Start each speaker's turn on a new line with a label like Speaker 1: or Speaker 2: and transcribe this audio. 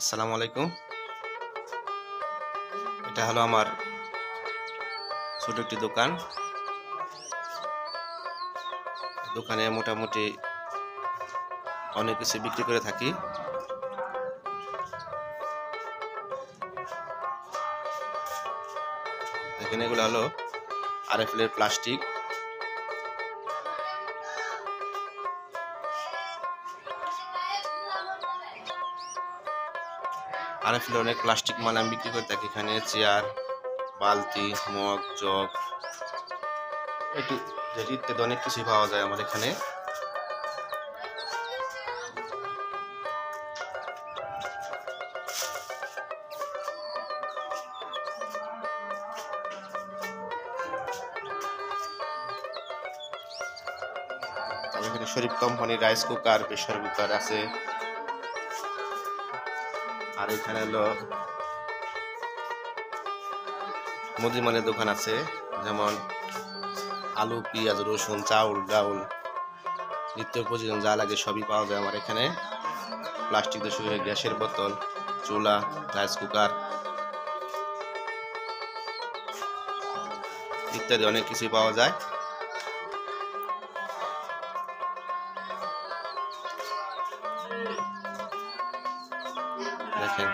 Speaker 1: আসসালামু আলাইকুম। এটা হলো আমার ছোট একটি দোকান। দোকানে মোটামুটি অনেক কিছু বিক্রি করে থাকি। এখানে এগুলো হলো আরএফএল এর প্লাস্টিক। আরএফএল এর অনেক প্লাস্টিক মাল আমি বিক্রি করে থাকি। এখানে চেয়ার, বালতি, মগ, জগ ইত্যাদি অনেক কিছুই পাওয়া যায় আমার এখানে। এখানে শরীফ কোম্পানির রাইস কুকার, প্রেসার কুকার আছে। আর এখানে হলো মুদিমালের দোকান আছে, যেমন আলু, পেঁয়াজ, রসুন, চাউল, ডাউল, নিত্য প্রয়োজন যা লাগে সবই পাওয়া যায় আমার এখানে। প্লাস্টিক দিয়ে শুরু হয়ে গ্যাসের বোতল, চুলা, রাইস কুকার ইত্যাদি অনেক কিছুই পাওয়া যায়। দেখেন।